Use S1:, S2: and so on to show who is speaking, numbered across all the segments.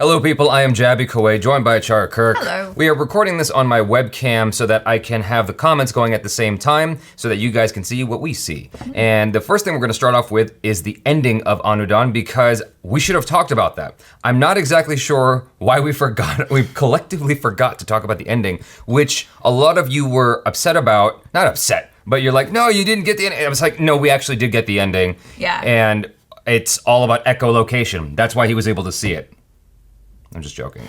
S1: Hello people, I am Jaby KOAY, joined by ACHARA KIRK.
S2: Hello.
S1: We are recording this on my webcam so that I can have the comments going at the same time so that you guys can see what we see. And the first thing we're gonna start off with is the ending of Andhadhun because we should have talked about that. I'm not exactly sure why we collectively forgot to talk about the ending, which a lot of you were upset about, not upset, but you're like, no, you didn't get the ending. I was like, no, we actually did get the ending.
S2: Yeah.
S1: And it's all about echolocation. That's why he was able to see it. I'm just joking.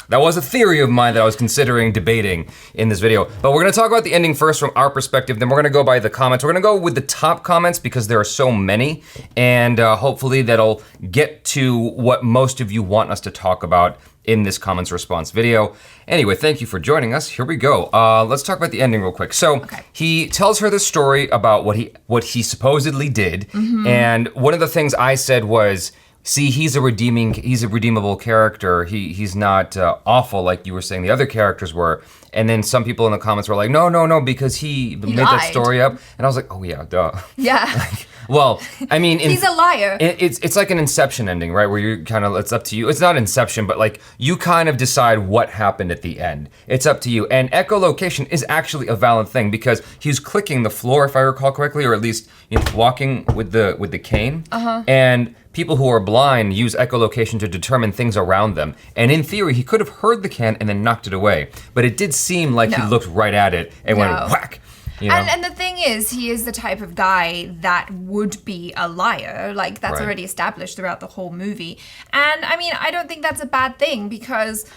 S1: That was a theory of mine that I was considering debating in this video. But we're gonna talk about the ending first from our perspective, then we're gonna go by the comments. We're gonna go with the top comments because there are so many, and hopefully that'll get to what most of you want us to talk about in this comments response video. Anyway, thank you for joining us. Here we go. Let's talk about the ending real quick. So he tells her the story about what he supposedly did, and one of the things I said was, see, he's a redeemable character. He's not awful like you were saying the other characters were. And then some people in the comments were like, no, because he made
S2: lied.
S1: that story up. And I was like, oh yeah, duh.
S2: Yeah.
S1: Well, I mean,
S2: He's a liar.
S1: It's like an Inception ending, right? Where you're kind of, it's up to you. It's not Inception, but like you kind of decide what happened at the end. It's up to you. And echolocation is actually a valid thing because he's clicking the floor, if I recall correctly, or at least walking with the cane. And people who are blind use echolocation to determine things around them. And in theory, he could have heard the can and then knocked it away. But it did seem like he looked right at it and went whack. You know?
S2: And the thing is, he is the type of guy that would be a liar. Like, that's already established throughout the whole movie. And I mean, I don't think that's a bad thing because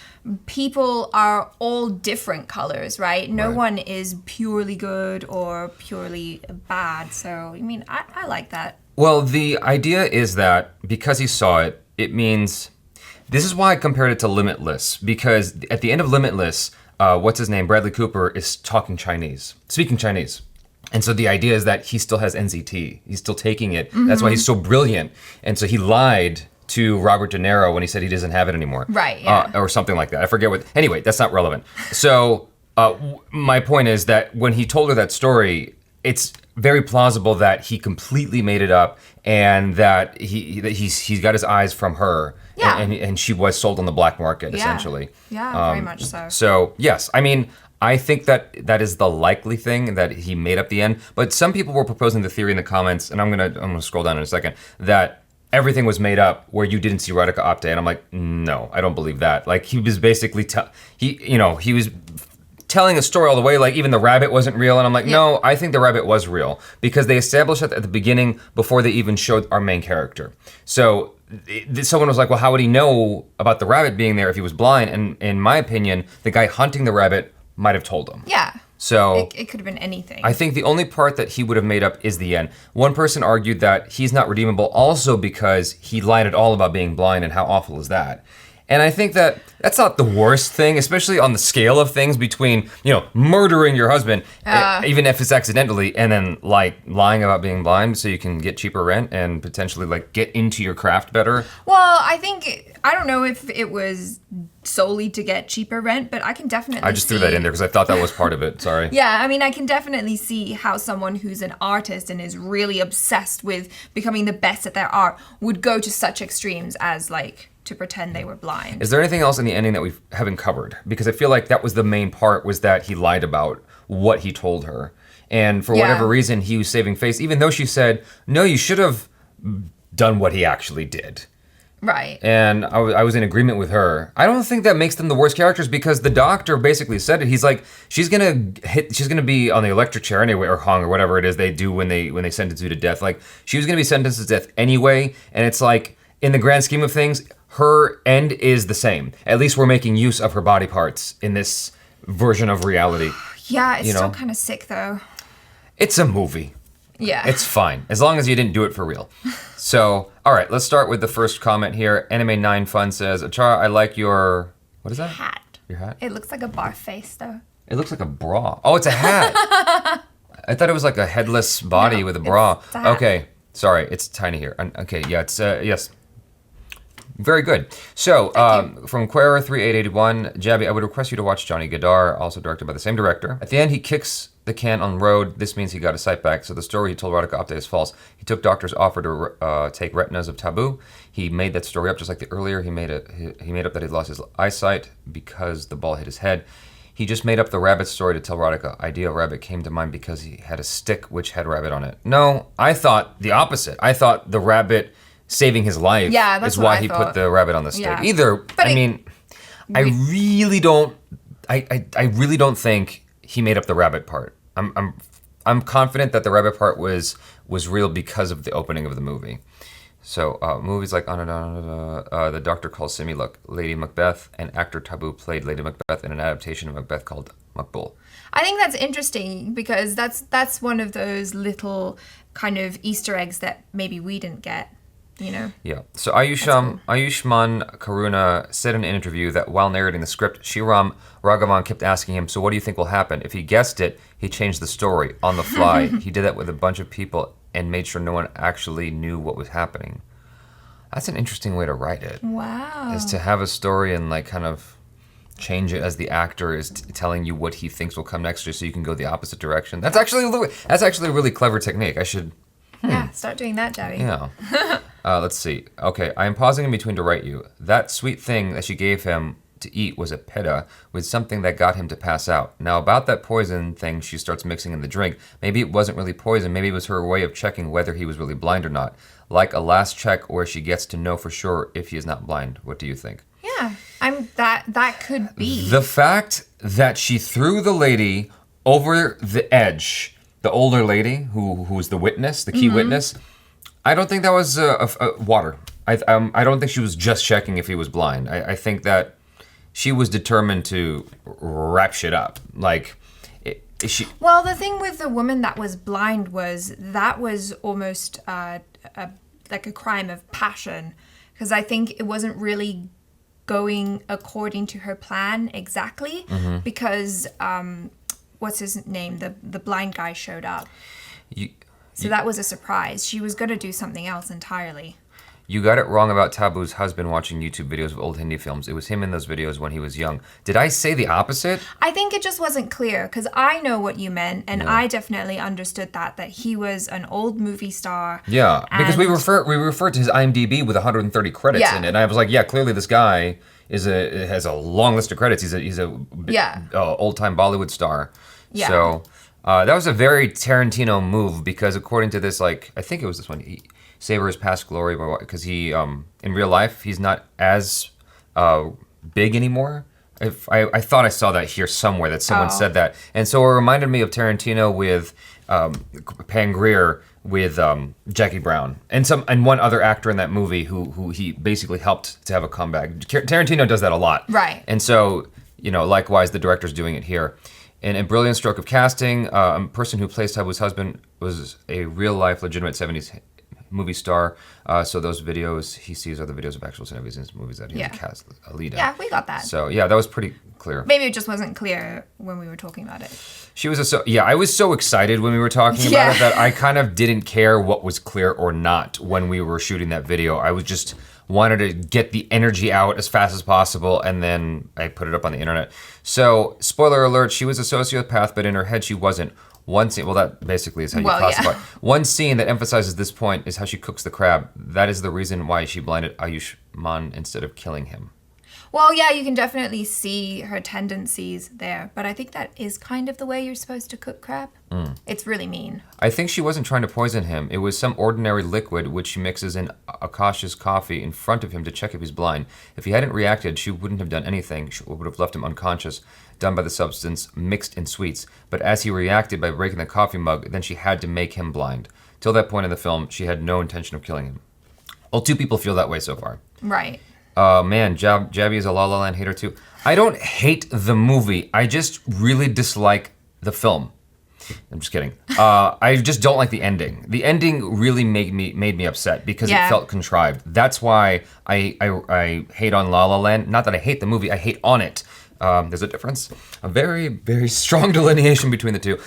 S2: people are all different colors, right? No one is purely good or purely bad. So, I mean, I like that.
S1: Well, the idea is that because he saw it, it means, this is why I compared it to Limitless, because at the end of Limitless, what's his name, Bradley Cooper, is speaking Chinese. And so the idea is that he still has NZT, he's still taking it, that's why he's so brilliant. And so he lied to Robert De Niro when he said he doesn't have it anymore.
S2: Right, yeah.
S1: Or something like that, I forget what, anyway, that's not relevant. So my point is that when he told her that story, it's very plausible that he completely made it up and that he's got his eyes from her.
S2: Yeah.
S1: And she was sold on the black market, essentially.
S2: Yeah, very much so.
S1: So, yes, I mean, I think that is the likely thing, that he made up the end. But some people were proposing the theory in the comments, and I'm gonna scroll down in a second, that everything was made up where you didn't see Radhika Apte. And I'm like, no, I don't believe that. Like, he was basically, he was telling a story all the way, like even the rabbit wasn't real, and I'm like, no, I think the rabbit was real because they established it at the beginning before they even showed our main character. So someone was like, well, how would he know about the rabbit being there if he was blind? And in my opinion, the guy hunting the rabbit might have told him.
S2: Yeah.
S1: So
S2: it could have been anything.
S1: I think the only part that he would have made up is the end. One person argued that he's not redeemable also because he lied at all about being blind, and how awful is that? And I think that that's not the worst thing, especially on the scale of things between, murdering your husband, even if it's accidentally, and then like lying about being blind so you can get cheaper rent and potentially like get into your craft better.
S2: Well, I don't know if it was solely to get cheaper rent, but I can definitely
S1: I just threw that in there because I thought that was part of it, sorry.
S2: Yeah, I mean, I can definitely see how someone who's an artist and is really obsessed with becoming the best at their art would go to such extremes as like to pretend they were blind.
S1: Is there anything else in the ending that we haven't covered? Because I feel like that was the main part, was that he lied about what he told her. And for whatever reason, he was saving face, even though she said, no, you should have done what he actually did.
S2: Right.
S1: And I was in agreement with her. I don't think that makes them the worst characters because the doctor basically said it. He's like, she's gonna be on the electric chair anyway, or hung, or whatever it is they do when they sentence you to death. Like, she was gonna be sentenced to death anyway, and it's like, in the grand scheme of things, her end is the same. At least we're making use of her body parts in this version of reality.
S2: Yeah, it's still kind of sick though.
S1: It's a movie.
S2: Yeah.
S1: It's fine, as long as you didn't do it for real. So, all right, let's start with the first comment here. Anime9Fun says, ACHARA, I like your, what is that?
S2: Hat.
S1: Your hat?
S2: It looks like a bar face though.
S1: It looks like a bra. Oh, it's a hat. I thought it was like a headless body with a bra.
S2: It's a hat.
S1: Okay, sorry, it's tiny here. Okay, yeah, it's, yes. Very good. So, from Quera3881, Jaby, I would request you to watch Johnny Gadar, also directed by the same director. At the end, he kicks the can on the road. This means he got his sight back. So the story he told Radhika Apte is false. He took doctor's offer to take retinas of Taboo. He made that story up just like the earlier. He made up that he lost his eyesight because the ball hit his head. He just made up the rabbit story to tell Radhika. Idea of rabbit came to mind because he had a stick which had rabbit on it. No, I thought the opposite. I thought the rabbit saving his life is why he put the rabbit on the stick.
S2: Yeah.
S1: I really don't. I really don't think he made up the rabbit part. I'm confident that the rabbit part was real because of the opening of the movie. So movies like The Doctor Calls Simi Lady Macbeth, and actor Taboo played Lady Macbeth in an adaptation of Macbeth called Makbul.
S2: I think that's interesting because that's one of those little kind of Easter eggs that maybe we didn't get. You know?
S1: Yeah. So Ayushman Karuna said in an interview that while narrating the script, Sriram Raghavan kept asking him, so what do you think will happen? If he guessed it, he changed the story on the fly. He did that with a bunch of people and made sure no one actually knew what was happening. That's an interesting way to write it.
S2: Wow.
S1: Is to have a story and like kind of change it as the actor is telling you what he thinks will come next just so you can go the opposite direction. That's actually a really clever technique. I should...
S2: Yeah, start doing that, Jaby.
S1: Yeah. Let's see. Okay, I am pausing in between to write you. That sweet thing that she gave him to eat was a peta with something that got him to pass out. Now, about that poison thing she starts mixing in the drink, maybe it wasn't really poison, maybe it was her way of checking whether he was really blind or not. Like a last check where she gets to know for sure if he is not blind. What do you think?
S2: Yeah, that could be.
S1: The fact that she threw the lady over the edge, the older lady who was the witness, the key witness, I don't think that was water. I don't think she was just checking if he was blind. I think that she was determined to wrap shit up. Like, she...
S2: Well, the thing with the woman that was blind was that was almost like a crime of passion, because I think it wasn't really going according to her plan exactly, because what's his name? The blind guy showed up. So that was a surprise. She was going to do something else entirely.
S1: You got it wrong about Taboo's husband watching YouTube videos of old Hindi films. It was him in those videos when he was young. Did I say the opposite? I
S2: think it just wasn't clear, because I know what you meant, and I definitely understood that he was an old movie star.
S1: Yeah, because we referred to his IMDb with 130 credits in it, and I was like, yeah, clearly this guy has a long list of credits. He's a old-time Bollywood star. Yeah. So that was a very Tarantino move, because according to this, like, I think it was this one, he savor his past glory, because he, in real life, he's not as big anymore. I thought I saw that here somewhere, that someone said that. And so it reminded me of Tarantino with Pam Grier with Jackie Brown and one other actor in that movie who he basically helped to have a comeback. Tarantino does that a lot.
S2: Right.
S1: And so, likewise, the director's doing it here. In a brilliant stroke of casting, a person who plays Taboo's husband was a real-life, legitimate 70s movie star. So those videos he sees are the videos of actual celebrities in his movies that he cast a lead in.
S2: Yeah, we got that.
S1: So yeah, that was pretty clear.
S2: Maybe it just wasn't clear when we were talking about it.
S1: I was so excited when we were talking about it that I kind of didn't care what was clear or not when we were shooting that video. I was just wanted to get the energy out as fast as possible, and then I put it up on the internet. So, spoiler alert, she was a sociopath, but in her head she wasn't. One scene, that basically is how you classify it. One scene that emphasizes this point is how she cooks the crab. That is the reason why she blinded Ayushman instead of killing him.
S2: Well, yeah, you can definitely see her tendencies there, but I think that is kind of the way you're supposed to cook crab. It's really mean.
S1: I think she wasn't trying to poison him. It was some ordinary liquid which she mixes in Akash's coffee in front of him to check if he's blind. If he hadn't reacted, she wouldn't have done anything. She would have left him unconscious, done by the substance mixed in sweets. But as he reacted by breaking the coffee mug, then she had to make him blind. Till that point in the film, she had no intention of killing him. Well, two people feel that way so far.
S2: Right.
S1: Man, Jaby is a La La Land hater too. I don't hate the movie. I just really dislike the film. I'm just kidding. I just don't like the ending. The ending really made me upset because it felt contrived. That's why I hate on La La Land. Not that I hate the movie, I hate on it. There's a difference. A very, very strong delineation between the two.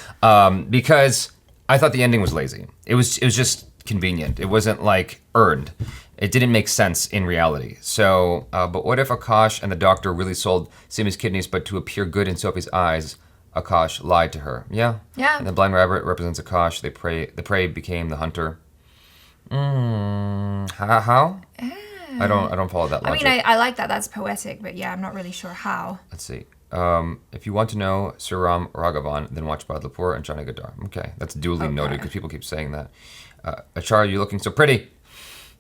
S1: Because I thought the ending was lazy. It was just convenient. It wasn't like earned. It didn't make sense in reality. So, but what if Akash and the doctor really sold Simi's kidneys, but to appear good in Sophie's eyes, Akash lied to her? Yeah.
S2: Yeah.
S1: And the blind rabbit represents Akash. The prey became the hunter. How? I don't follow that logic.
S2: I mean, I like that. That's poetic, but yeah, I'm not really sure how.
S1: Let's see. If you want to know Suram Raghavan, then watch Badlapur and Chana Gadar. Okay, that's duly noted because people keep saying that. Achara, you're looking so pretty.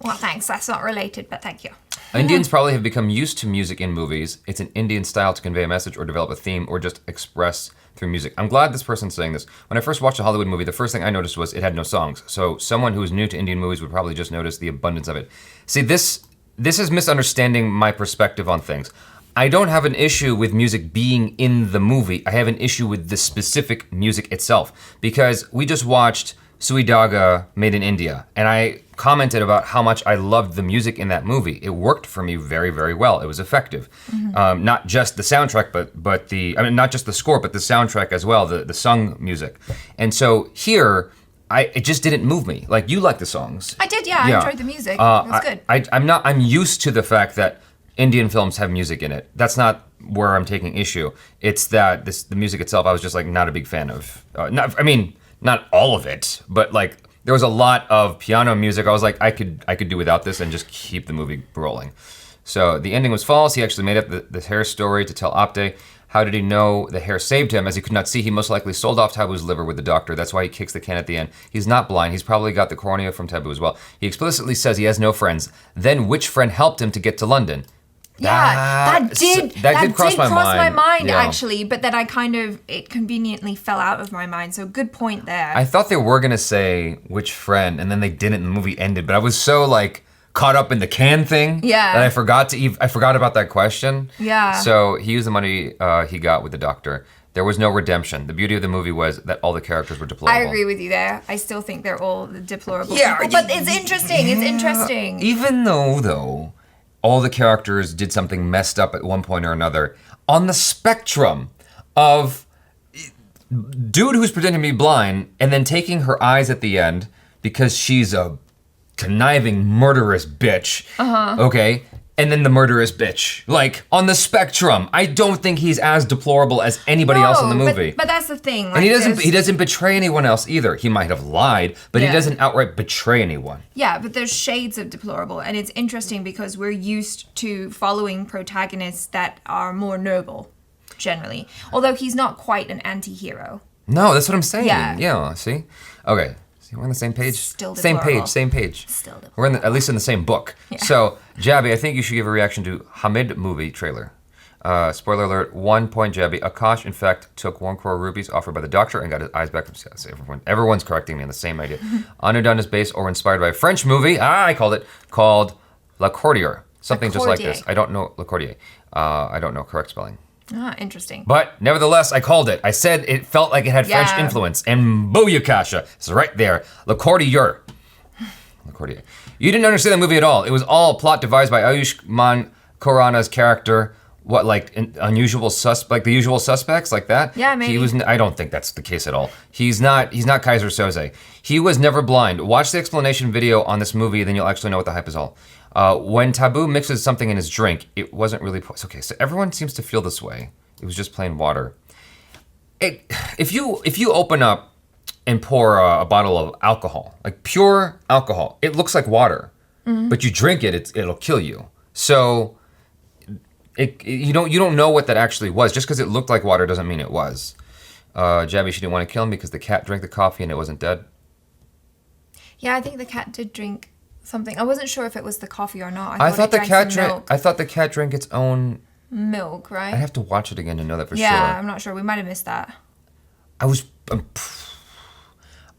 S2: Well, thanks. That's not related, but thank you.
S1: Indians probably have become used to music in movies. It's an Indian style to convey a message or develop a theme or just express through music. I'm glad this person's saying this. When I first watched a Hollywood movie, the first thing I noticed was it had no songs. So someone who is new to Indian movies would probably just notice the abundance of it. See, this is misunderstanding my perspective on things. I don't have an issue with music being in the movie. I have an issue with the specific music itself because we just watched Sui Daga Made in India, and I commented about how much I loved the music in that movie. It worked for me very, very well. It was effective. Not just the soundtrack, but not just the score, but the soundtrack as well, the sung music. And so here, it just didn't move me. Like, you like the songs.
S2: I did, yeah. I enjoyed the music. It was good.
S1: I'm used to the fact that Indian films have music in it. That's not where I'm taking issue. It's that the music itself, I was just like not a big fan of. Not all of it, but like there was a lot of piano music. I was like, I could do without this and just keep the movie rolling. So the ending was false. He actually made up the hair story to tell Apte. How did he know the hair saved him? As he could not see, he most likely sold off Tabu's liver with the doctor. That's why he kicks the can at the end. He's not blind. He's probably got the cornea from Tabu as well. He explicitly says he has no friends. Then which friend helped him to get to London?
S2: Yeah, that did cross my mind
S1: yeah.
S2: Actually, but then it conveniently fell out of my mind. So good point there.
S1: I thought they were gonna say which friend, and then they didn't, and the movie ended. But I was so like caught up in the can thing that I forgot about that question.
S2: Yeah.
S1: So he used the money he got with the doctor. There was no redemption. The beauty of the movie was that all the characters were deplorable.
S2: I agree with you there. I still think they're all deplorable
S1: people,
S2: but it's interesting. It's interesting.
S1: Even though all the characters did something messed up at one point or another, on the spectrum of dude who's pretending to be blind and then taking her eyes at the end because she's a conniving, murderous bitch, okay? And then the murderous bitch. Like, on the spectrum, I don't think he's as deplorable as anybody else in the movie.
S2: But that's the thing. Like,
S1: and he doesn't betray anyone else either. He might have lied, but he doesn't outright betray anyone.
S2: Yeah, but there's shades of deplorable, and it's interesting because we're used to following protagonists that are more noble, generally. Although he's not quite an anti-hero.
S1: No, that's what I'm saying.
S2: Yeah.
S1: See? Okay. We're on the same page.
S2: Still
S1: same
S2: deplorable.
S1: Same page.
S2: Still deplorable.
S1: We're at least in the same book. Yeah. So, Jaby, I think you should give a reaction to Hamid movie trailer. Spoiler alert, 1 point Jaby. Akash, in fact, took 1 crore rupees offered by the doctor and got his eyes back from everyone's correcting me on the same idea. Anudon is based or inspired by a French movie, called La Courtier. Something just like this. I don't know, La Courtier. I don't know correct spelling.
S2: Ah, interesting.
S1: But nevertheless, I called it. I said it felt like it had French influence. And booyakasha. It's right there. Le Courtier. Le Courtier. You didn't understand the movie at all. It was all plot devised by Ayushmann Khurrana's character. What, like the usual suspects, like that?
S2: Yeah, maybe.
S1: I don't think that's the case at all. He's not Kaiser Soze. He was never blind. Watch the explanation video on this movie, then you'll actually know what the hype is all. When Tabu mixes something in his drink, it wasn't really okay. So everyone seems to feel this way. It was just plain water. If you open up and pour a bottle of alcohol, like pure alcohol, it looks like water, but you drink it, it'll kill you. So you don't know what that actually was. Just because it looked like water doesn't mean it was. Jaby, she didn't want to kill him because the cat drank the coffee and it wasn't dead.
S2: Yeah, I think the cat did drink something. I wasn't sure if it was the coffee or not.
S1: I thought the cat drank its own
S2: milk, right?
S1: I'd have to watch it again to know that for sure.
S2: Yeah, I'm not sure. We might have missed that.
S1: I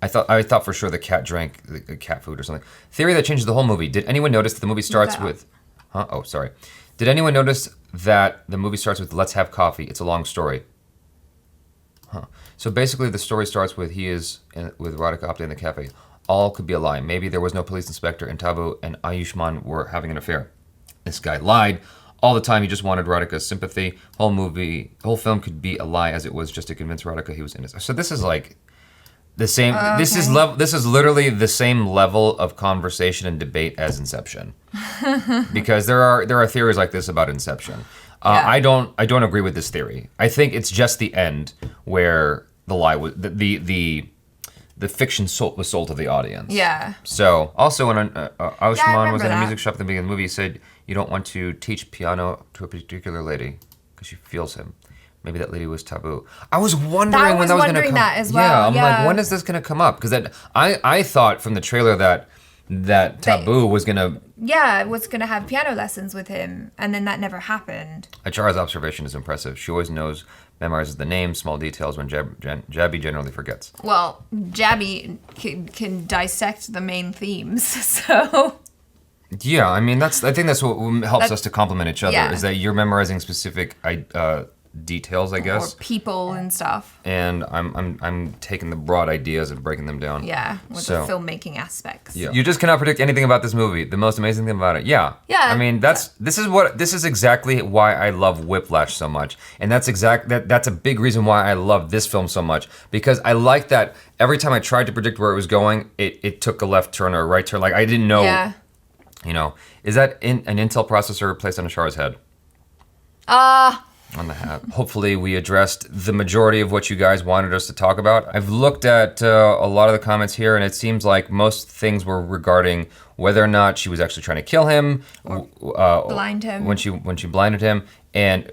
S1: thought for sure the cat drank the cat food or something. Theory that changes the whole movie. Did anyone notice that the movie starts with? Oh, sorry. Did anyone notice that the movie starts with "Let's have coffee"? It's a long story. So basically, the story starts with he is with Radhika Apte in the cafe. All could be a lie. Maybe there was no police inspector and Tabu and Ayushmann were having an affair. This guy lied all the time. He just wanted Radhika's sympathy. Whole film could be a lie as it was just to convince Radhika he was innocent. So this is like, The same. This is This is literally the same level of conversation and debate as Inception, because there are theories like this about Inception. I don't agree with this theory. I think it's just the end where the lie was the fiction was sold to the audience.
S2: Yeah.
S1: So also when Aushman was in a
S2: that.
S1: music shop at the beginning of the movie, he said you don't want to teach piano to a particular lady because she feels him. Maybe that lady was taboo. I was wondering when that was going to come.
S2: That as well.
S1: Yeah, I'm like, when is this going to come up? Because I thought from the trailer that taboo was going to.
S2: Yeah, was going to have piano lessons with him, and then that never happened.
S1: ACHARA's observation is impressive. She always memorizes the names, small details when Jaby generally forgets.
S2: Well, Jaby can dissect the main themes, so.
S1: Yeah, I mean I think that's what helps us to complement each other, is that you're memorizing specific details, I guess,
S2: or people and stuff,
S1: and I'm taking the broad ideas and breaking them down.
S2: Yeah, with the filmmaking aspects.
S1: Yeah. You just cannot predict anything about this movie. The most amazing thing about it, yeah. I mean, this is exactly why I love Whiplash so much, and that's a big reason why I love this film so much, because I like that every time I tried to predict where it was going, it took a left turn or a right turn. Like I didn't know.
S2: Yeah.
S1: You know, is that an Intel processor placed on ACHARA's head? On the hat. Hopefully we addressed the majority of what you guys wanted us to talk about. I've looked at a lot of the comments here, and it seems like most things were regarding whether or not she was actually trying to kill him,
S2: Blind him
S1: when she blinded him, and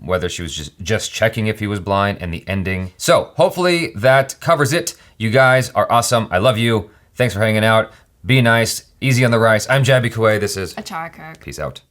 S1: whether she was just checking if he was blind, and the ending. So hopefully that covers it. You guys are awesome. I love you. Thanks for hanging out. Be nice. Easy on the rice. I'm Jaby KOAY. This is
S2: ACHARA KIRK.
S1: Peace out.